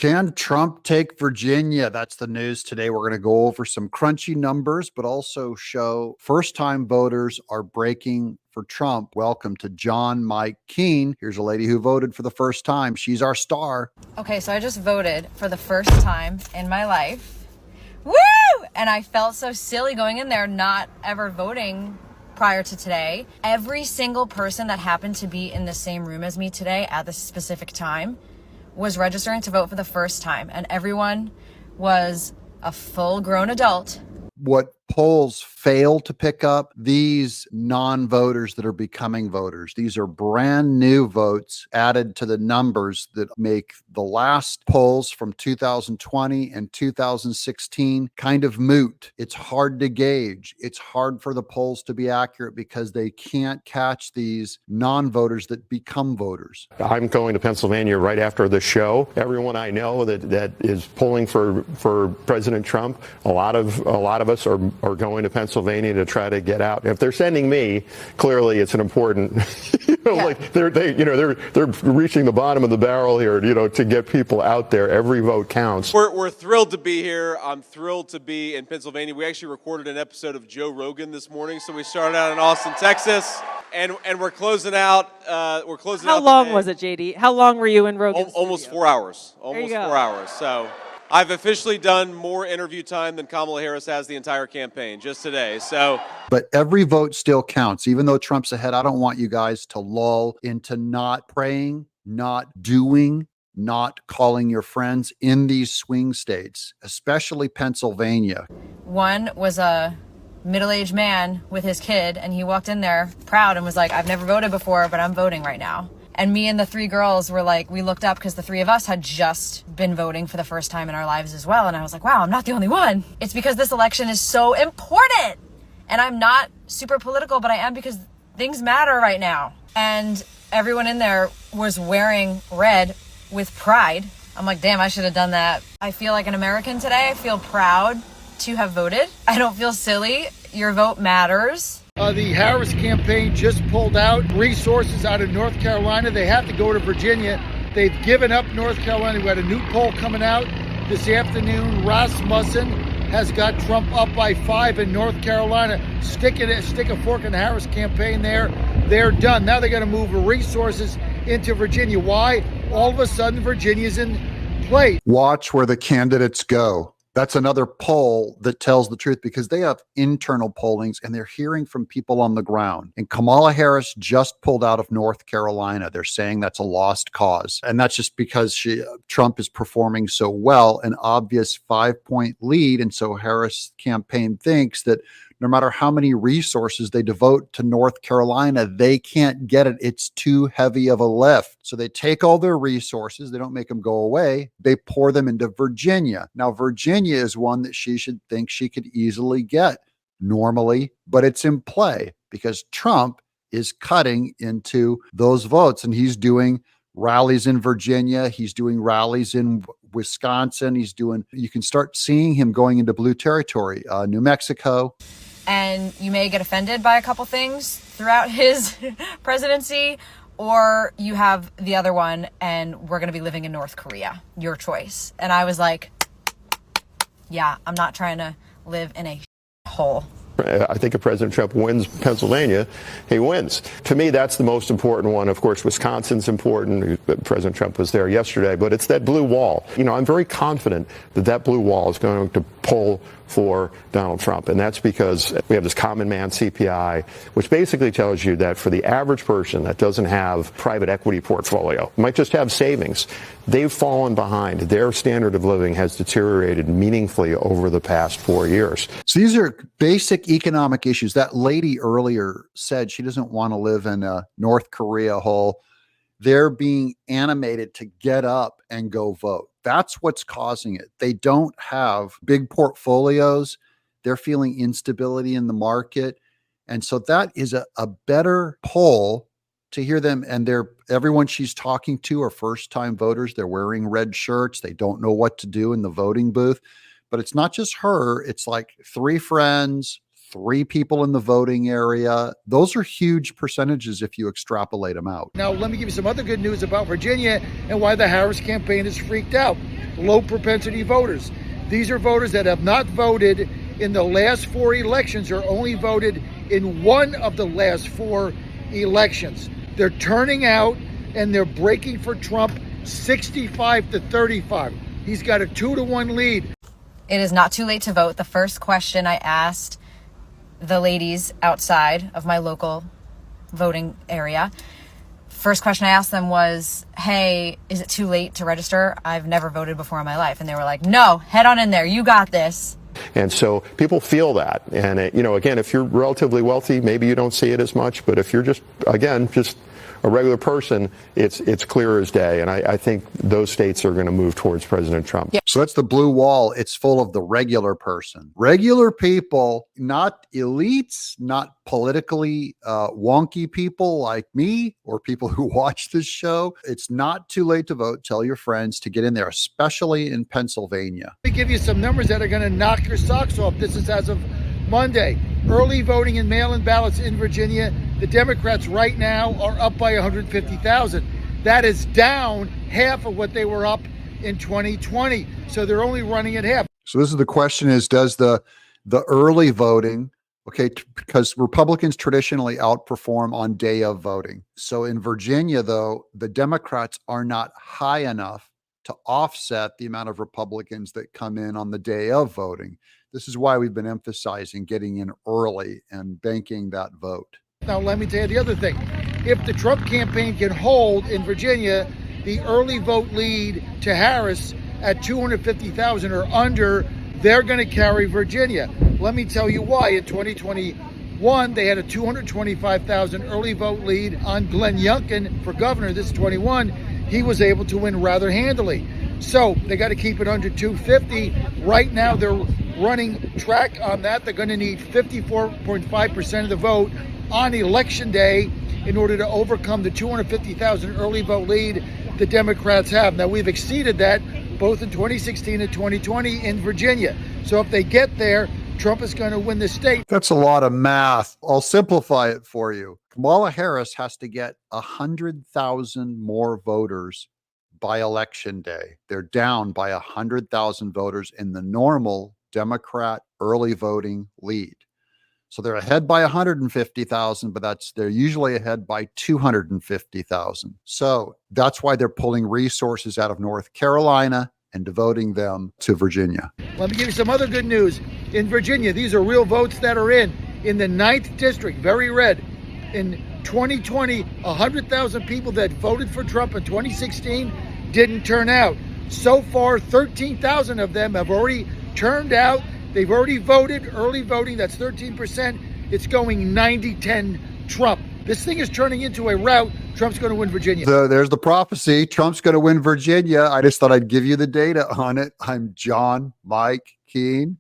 Can Trump take Virginia? That's the news today. We're going to go over some crunchy numbers, but also show first-time voters are breaking for Trump. Welcome to John Mike Keene. Here's a lady who voted for the first time. She's our star. Okay, so I just voted for the first time in my life. Woo! And I felt so silly going in there, not ever voting prior to today. Every single person that happened to be in the same room as me today at this specific time was registering to vote for the first time, and everyone was a full-grown adult. What polls fail to pick up, these non-voters that are becoming voters. These are brand new votes added to the numbers that make the last polls from 2020 and 2016 kind of moot. It's hard to gauge. It's hard for the polls to be accurate because they can't catch these non-voters that become voters. I'm going to Pennsylvania right after the show. Everyone I know that is polling for President Trump, a lot of us are going to Pennsylvania to try to get out. If they're sending me, clearly it's an important, like they're reaching the bottom of the barrel here, to get people out there. Every vote counts. We're thrilled to be here. I'm thrilled to be in Pennsylvania. We actually recorded an episode of Joe Rogan this morning, so we started out in Austin, Texas, and we're closing out. How long was it, JD? How long were you in Rogan's Almost studio? 4 hours. Almost 4 hours. So I've officially done more interview time than Kamala Harris has the entire campaign just today. But every vote still counts. Even though Trump's ahead, I don't want you guys to lull into not praying, not doing, not calling your friends in these swing states, especially Pennsylvania. One was a middle-aged man with his kid, and he walked in there proud and was like, I've never voted before, but I'm voting right now. And me and the three girls were like, we looked up because the three of us had just been voting for the first time in our lives as well. And I was like, wow, I'm not the only one. It's because this election is so important. And I'm not super political, but I am because things matter right now. And everyone in there was wearing red with pride. I'm like, damn, I should have done that. I feel like an American today. I feel proud to have voted. I don't feel silly. Your vote matters. The Harris campaign just pulled out resources out of North Carolina. They have to go to Virginia. They've given up North Carolina. We had a new poll coming out this afternoon. Rasmussen has got Trump up by 5 in North Carolina. Stick a fork in the Harris campaign there. They're done. Now they're going to move resources into Virginia. Why? All of a sudden, Virginia's in play. Watch where the candidates go. That's another poll that tells the truth because they have internal pollings and they're hearing from people on the ground. And Kamala Harris just pulled out of North Carolina. They're saying that's a lost cause. And that's just because Trump is performing so well, an obvious 5-point lead. And so Harris campaign thinks that no matter how many resources they devote to North Carolina, they can't get it. It's too heavy of a lift. So they take all their resources. They don't make them go away. They pour them into Virginia. Now, Virginia is one that she should think she could easily get normally, but it's in play because Trump is cutting into those votes and he's doing rallies in Virginia. He's doing rallies in Wisconsin. You can start seeing him going into blue territory, New Mexico. And you may get offended by a couple things throughout his presidency, or you have the other one and we're going to be living in North Korea. Your choice. And I was like, yeah, I'm not trying to live in a hole. I think if President Trump wins Pennsylvania, he wins. To me, that's the most important one. Of course, Wisconsin's important. President Trump was there yesterday, but it's that blue wall. I'm very confident that blue wall is going to pull for Donald Trump. And that's because we have this common man CPI, which basically tells you that for the average person that doesn't have private equity portfolio, might just have savings, they've fallen behind. Their standard of living has deteriorated meaningfully over the past 4 years. So these are basic economic issues. That lady earlier said she doesn't want to live in a North Korea hole. They're being animated to get up and go vote. That's what's causing it. They don't have big portfolios. They're feeling instability in the market. And so that is a better poll to hear them. And everyone she's talking to are first-time voters. They're wearing red shirts. They don't know what to do in the voting booth. But it's not just her. It's like 3 friends, 3 people in the voting area. Those are huge percentages if you extrapolate them out. Now, let me give you some other good news about Virginia and why the Harris campaign is freaked out. low propensity voters. These are voters that have not voted in the last 4 elections or only voted in one of the last 4 elections. They're turning out and they're breaking for Trump 65 to 35. He's got a 2-to-1 lead. It is not too late to vote. The first question I asked the ladies outside of my local voting area, first question I asked them was, hey, is it too late to register? I've never voted before in my life. And they were like, no, head on in there. You got this. And so people feel that. And, again, if you're relatively wealthy, maybe you don't see it as much. But if you're just a regular person, it's clear as day. And I think those states are going to move towards President Trump. So that's the blue wall. It's full of the regular person. Regular people, not elites, not politically wonky people like me or people who watch this show. It's not too late to vote. Tell your friends to get in there, especially in Pennsylvania. Let me give you some numbers that are going to knock your socks off. This is as of Monday. Early voting and mail-in ballots in Virginia, the Democrats right now are up by 150,000. That is down half of what they were up in 2020. So they're only running at half. So this is the question is, does the early voting, because Republicans traditionally outperform on day of voting. So in Virginia, though, the Democrats are not high enough to offset the amount of Republicans that come in on the day of voting. This is why we've been emphasizing getting in early and banking that vote. Now, let me tell you the other thing. If the Trump campaign can hold in Virginia the early vote lead to Harris at 250,000 or under, they're going to carry Virginia. Let me tell you why. In 2021, they had a 225,000 early vote lead on Glenn Youngkin for governor. This is 21. He was able to win rather handily. So they got to keep it under 250. Right now, they're running track on that. They're going to need 54.5% of the vote on election day in order to overcome the 250,000 early vote lead the Democrats have. Now, we've exceeded that both in 2016 and 2020 in Virginia. So if they get there, Trump is going to win the state. That's a lot of math. I'll simplify it for you. Kamala Harris has to get 100,000 more voters by election day. They're down by 100,000 voters in the normal Democrat early voting lead. So they're ahead by 150,000, but they're usually ahead by 250,000. So that's why they're pulling resources out of North Carolina and devoting them to Virginia. Let me give you some other good news. In Virginia, these are real votes that are in the 9th district, very red. In 2020, 100,000 people that voted for Trump in 2016 didn't turn out. So far, 13,000 of them have already turned out. They've already voted, early voting, that's 13%. It's going 90-10 Trump. This thing is turning into a rout. Trump's going to win Virginia. There's the prophecy. Trump's going to win Virginia. I just thought I'd give you the data on it. I'm John Mike Keene.